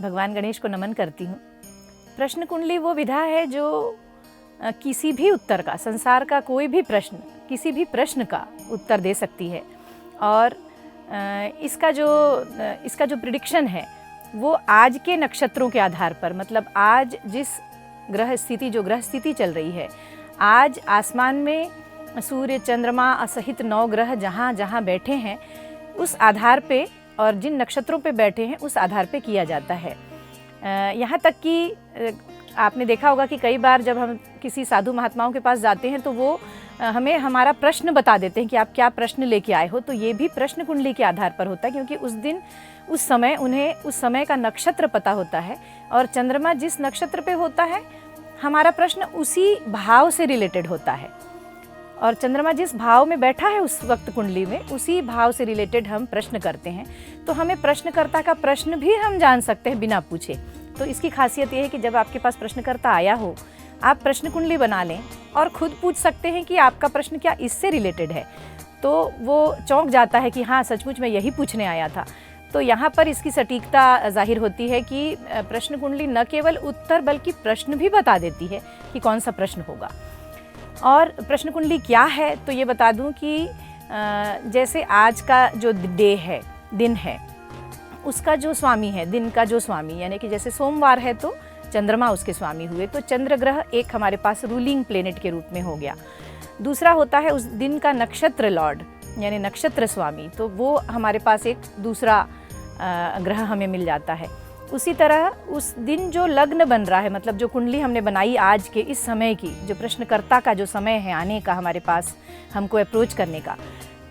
भगवान गणेश को नमन करती हूँ। प्रश्न कुंडली वो विधा है जो किसी भी उत्तर का, संसार का कोई भी प्रश्न, किसी भी प्रश्न का उत्तर दे सकती है। और इसका जो प्रिडिक्शन है वो आज के नक्षत्रों के आधार पर, मतलब आज जिस ग्रह स्थिति चल रही है, आज आसमान में सूर्य चंद्रमा सहित 9 ग्रह जहाँ जहाँ बैठे हैं उस आधार पे, और जिन नक्षत्रों पे बैठे हैं उस आधार पे किया जाता है। यहाँ तक कि आपने देखा होगा कि कई बार जब हम किसी साधु महात्माओं के पास जाते हैं तो वो हमें हमारा प्रश्न बता देते हैं कि आप क्या प्रश्न लेके आए हो। तो ये भी प्रश्न कुंडली के आधार पर होता है, क्योंकि उस दिन उस समय उन्हें उस समय का नक्षत्र पता होता है, और चंद्रमा जिस नक्षत्र पे होता है हमारा प्रश्न उसी भाव से रिलेटेड होता है, और चंद्रमा जिस भाव में बैठा है उस वक्त कुंडली में उसी भाव से रिलेटेड हम प्रश्न करते हैं। तो हमें प्रश्नकर्ता का प्रश्न भी हम जान सकते हैं बिना पूछे। तो इसकी खासियत ये है कि जब आपके पास प्रश्नकर्ता आया हो, आप प्रश्न कुंडली बना लें और खुद पूछ सकते हैं कि आपका प्रश्न क्या इससे रिलेटेड है। तो वो चौंक जाता है कि हाँ, सचमुच मैं यही पूछने आया था। तो यहाँ पर इसकी सटीकता जाहिर होती है कि प्रश्न कुंडली न केवल उत्तर बल्कि प्रश्न भी बता देती है कि कौन सा प्रश्न होगा। और प्रश्न कुंडली क्या है तो ये बता दूं कि जैसे आज का जो दिन है उसका जो स्वामी है, दिन का जो स्वामी, यानी कि जैसे सोमवार है तो चंद्रमा उसके स्वामी हुए, तो चंद्र ग्रह एक हमारे पास रूलिंग प्लेनेट के रूप में हो गया। दूसरा होता है उस दिन का नक्षत्र लॉर्ड, यानी नक्षत्र स्वामी, तो वो हमारे पास एक दूसरा ग्रह हमें मिल जाता है। उसी तरह उस दिन जो लग्न बन रहा है, मतलब जो कुंडली हमने बनाई आज के इस समय की, जो प्रश्नकर्ता का जो समय है आने का हमारे पास हमको अप्रोच करने का,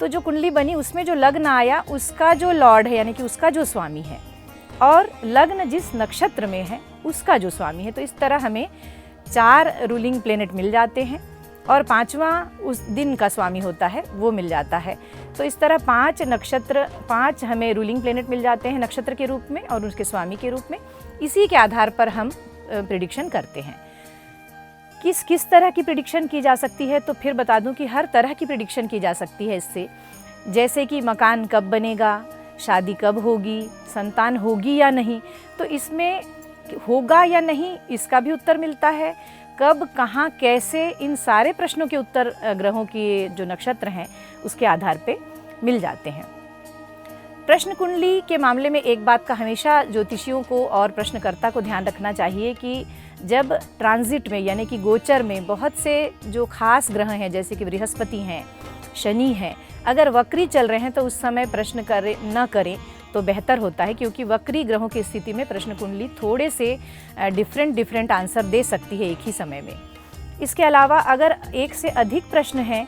तो जो कुंडली बनी उसमें जो लग्न आया उसका जो लॉर्ड है, यानी कि उसका जो स्वामी है, और लग्न जिस नक्षत्र में है उसका जो स्वामी है। तो इस तरह हमें 4 रूलिंग प्लेनेट मिल जाते हैं, और 5वां उस दिन का स्वामी होता है वो मिल जाता है। तो इस तरह 5 हमें रूलिंग प्लेनेट मिल जाते हैं नक्षत्र के रूप में और उसके स्वामी के रूप में। इसी के आधार पर हम प्रिडिक्शन करते हैं। किस तरह की प्रिडिक्शन की जा सकती है, तो फिर बता दूं कि हर तरह की प्रिडिक्शन की जा सकती है इससे। जैसे कि मकान कब बनेगा, शादी कब होगी, संतान होगी या नहीं, तो इसमें होगा या नहीं इसका भी उत्तर मिलता है। कब, कहाँ, कैसे, इन सारे प्रश्नों के उत्तर ग्रहों के जो नक्षत्र हैं उसके आधार पे मिल जाते हैं। प्रश्न कुंडली के मामले में एक बात का हमेशा ज्योतिषियों को और प्रश्नकर्ता को ध्यान रखना चाहिए कि जब ट्रांजिट में, यानी कि गोचर में बहुत से जो खास ग्रह हैं जैसे कि बृहस्पति हैं, शनि हैं, अगर वक्री चल रहे हैं तो उस समय प्रश्न न करें तो बेहतर होता है, क्योंकि वक्री ग्रहों की स्थिति में प्रश्न कुंडली थोड़े से डिफरेंट आंसर दे सकती है एक ही समय में। इसके अलावा अगर एक से अधिक प्रश्न हैं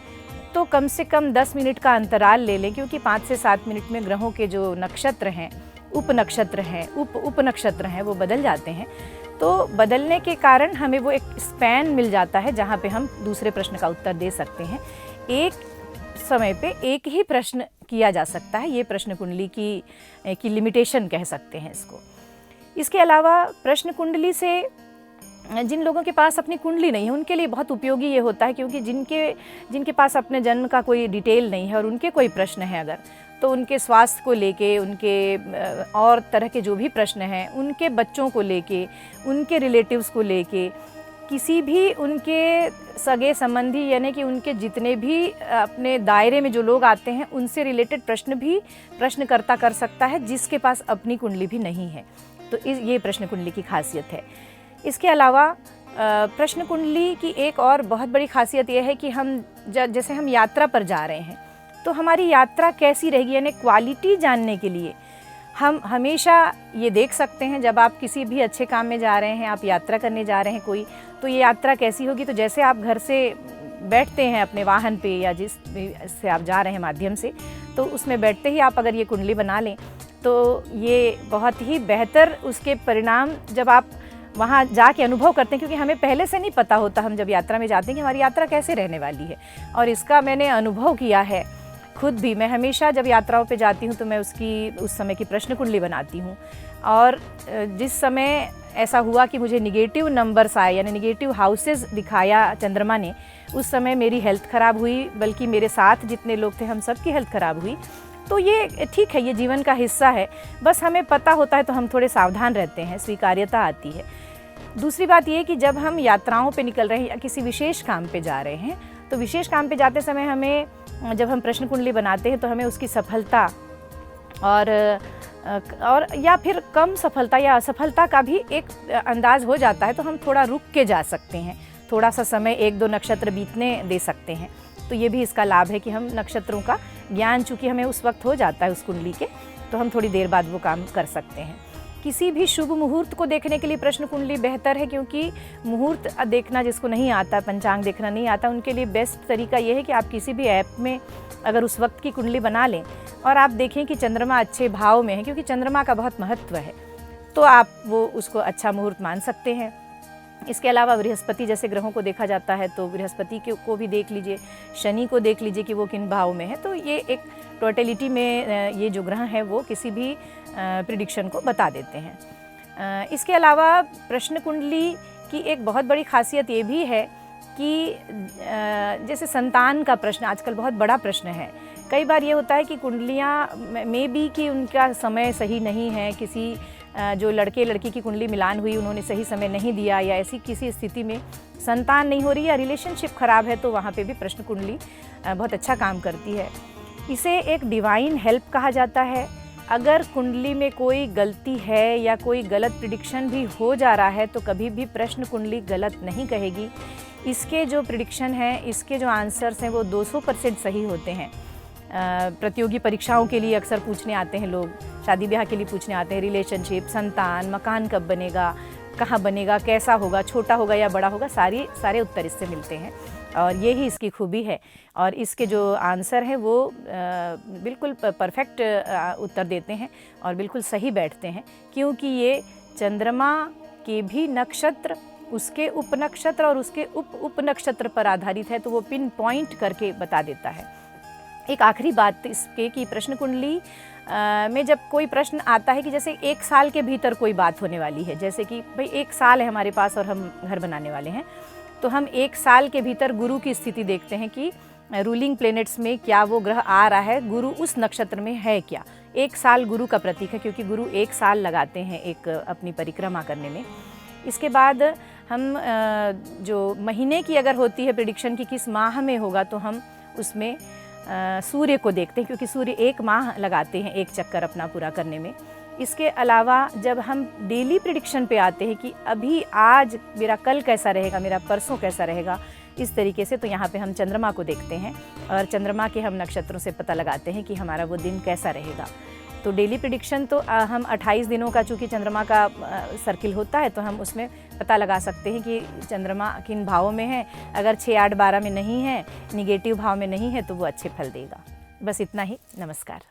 तो कम से कम 10 मिनट का अंतराल ले लें, क्योंकि 5 से 7 मिनट में ग्रहों के जो नक्षत्र हैं, उपनक्षत्र हैं, उपनक्षत्र हैं, वो बदल जाते हैं। तो बदलने के कारण हमें वो एक स्पैन मिल जाता है जहाँ पे हम दूसरे प्रश्न का उत्तर दे सकते हैं। एक समय पे एक ही प्रश्न किया जा सकता है, ये प्रश्न कुंडली की लिमिटेशन कह सकते हैं इसको। इसके अलावा प्रश्न कुंडली से जिन लोगों के पास अपनी कुंडली नहीं है उनके लिए बहुत उपयोगी ये होता है, क्योंकि जिनके पास अपने जन्म का कोई डिटेल नहीं है और उनके कोई प्रश्न है अगर, तो उनके स्वास्थ्य को लेके, उनके और तरह के जो भी प्रश्न हैं, उनके बच्चों को लेके, उनके रिलेटिव्स को लेके, किसी भी उनके सगे संबंधी, यानी कि उनके जितने भी अपने दायरे में जो लोग आते हैं उनसे रिलेटेड प्रश्न भी प्रश्नकर्ता कर सकता है जिसके पास अपनी कुंडली भी नहीं है। तो ये प्रश्न कुंडली की खासियत है। इसके अलावा प्रश्न कुंडली की एक और बहुत बड़ी खासियत यह है कि जैसे हम यात्रा पर जा रहे हैं तो हमारी यात्रा कैसी रहेगी, यानी क्वालिटी जानने के लिए हम हमेशा ये देख सकते हैं, जब आप किसी भी अच्छे काम में जा रहे हैं, आप यात्रा करने जा रहे हैं कोई, तो ये यात्रा कैसी होगी। तो जैसे आप घर से बैठते हैं अपने वाहन पे या जिस से आप जा रहे हैं माध्यम से, तो उसमें बैठते ही आप अगर ये कुंडली बना लें तो ये बहुत ही बेहतर उसके परिणाम जब आप वहाँ जाके अनुभव करते हैं, क्योंकि हमें पहले से नहीं पता होता हम जब यात्रा में जाते हैं कि हमारी यात्रा कैसे रहने वाली है। और इसका मैंने अनुभव किया है खुद भी। मैं हमेशा जब यात्राओं पे जाती हूँ तो मैं उस समय की प्रश्न कुंडली बनाती हूँ, और जिस समय ऐसा हुआ कि मुझे निगेटिव नंबर्स आए, यानी निगेटिव हाउसेस दिखाया चंद्रमा ने, उस समय मेरी हेल्थ ख़राब हुई, बल्कि मेरे साथ जितने लोग थे हम सब की हेल्थ ख़राब हुई। तो ये ठीक है, ये जीवन का हिस्सा है, बस हमें पता होता है तो हम थोड़े सावधान रहते हैं, स्वीकार्यता आती है। दूसरी बात ये कि जब हम यात्राओं पे निकल रहे हैं या किसी विशेष काम पे जा रहे हैं, तो विशेष काम पे जाते समय हमें, जब हम प्रश्न कुंडली बनाते हैं तो हमें उसकी सफलता और या फिर कम सफलता या असफलता का भी एक अंदाज़ हो जाता है, तो हम थोड़ा रुक के जा सकते हैं, थोड़ा सा समय 1-2 नक्षत्र बीतने दे सकते हैं। तो ये भी इसका लाभ है कि हम नक्षत्रों का ज्ञान चूँकि हमें उस वक्त हो जाता है उस कुंडली के, तो हम थोड़ी देर बाद वो काम कर सकते हैं। किसी भी शुभ मुहूर्त को देखने के लिए प्रश्न कुंडली बेहतर है, क्योंकि मुहूर्त देखना जिसको नहीं आता, पंचांग देखना नहीं आता, उनके लिए बेस्ट तरीका ये है कि आप किसी भी ऐप में अगर उस वक्त की कुंडली बना लें और आप देखें कि चंद्रमा अच्छे भाव में है, क्योंकि चंद्रमा का बहुत महत्व है, तो आप वो उसको अच्छा मुहूर्त मान सकते हैं। इसके अलावा बृहस्पति जैसे ग्रहों को देखा जाता है, तो बृहस्पति को भी देख लीजिए, शनि को देख लीजिए कि वो किन भाव में है। तो ये एक टोटलिटी में ये जो ग्रह हैं वो किसी भी प्रिडिक्शन को बता देते हैं। इसके अलावा प्रश्न कुंडली की एक बहुत बड़ी खासियत ये भी है कि जैसे संतान का प्रश्न आजकल बहुत बड़ा प्रश्न है। कई बार ये होता है कि कुंडलियाँ में भी कि उनका समय सही नहीं है, किसी जो लड़के लड़की की कुंडली मिलान हुई उन्होंने सही समय नहीं दिया, या ऐसी किसी स्थिति में संतान नहीं हो रही या रिलेशनशिप ख़राब है, तो वहाँ पे भी प्रश्न कुंडली बहुत अच्छा काम करती है। इसे एक डिवाइन हेल्प कहा जाता है। अगर कुंडली में कोई गलती है या कोई गलत प्रिडिक्शन भी हो जा रहा है, तो कभी भी प्रश्न कुंडली गलत नहीं कहेगी। इसके जो प्रिडिक्शन हैं, इसके जो आंसर्स हैं, वो 200% सही होते हैं। प्रतियोगी परीक्षाओं के लिए अक्सर पूछने आते हैं लोग, शादी ब्याह के लिए पूछने आते हैं, रिलेशनशिप, संतान, मकान कब बनेगा, कहाँ बनेगा, कैसा होगा, छोटा होगा या बड़ा होगा, सारे उत्तर इससे मिलते हैं। और ये ही इसकी खूबी है। और इसके जो आंसर हैं वो बिल्कुल परफेक्ट उत्तर देते हैं और बिल्कुल सही बैठते हैं, क्योंकि ये चंद्रमा के भी नक्षत्र, उसके उपनक्षत्र और उसके उपनक्षत्र पर आधारित है, तो वो पिन पॉइंट करके बता देता है। एक आखिरी बात इसके कि प्रश्न कुंडली में जब कोई प्रश्न आता है कि जैसे 1 साल के भीतर कोई बात होने वाली है, जैसे कि भाई 1 साल है हमारे पास और हम घर बनाने वाले हैं, तो हम 1 साल के भीतर गुरु की स्थिति देखते हैं कि रूलिंग प्लैनेट्स में क्या वो ग्रह आ रहा है, गुरु उस नक्षत्र में है क्या। 1 साल गुरु का प्रतीक है, क्योंकि गुरु 1 साल लगाते हैं एक अपनी परिक्रमा करने में। इसके बाद हम जो महीने की अगर होती है प्रिडिक्शन की किस माह में होगा, तो हम उसमें सूर्य को देखते हैं, क्योंकि सूर्य 1 माह लगाते हैं एक चक्कर अपना पूरा करने में। इसके अलावा जब हम डेली प्रिडिक्शन पे आते हैं कि अभी आज मेरा कल कैसा रहेगा, मेरा परसों कैसा रहेगा, इस तरीके से, तो यहाँ पे हम चंद्रमा को देखते हैं और चंद्रमा के हम नक्षत्रों से पता लगाते हैं कि हमारा वो दिन कैसा रहेगा। तो डेली प्रिडिक्शन तो हम 28 दिनों का चूँकि चंद्रमा का सर्किल होता है, तो हम उसमें पता लगा सकते हैं कि चंद्रमा किन भावों में है। अगर 6, 8, 12 में नहीं है, निगेटिव भाव में नहीं है, तो वो अच्छे फल देगा। बस इतना ही। नमस्कार।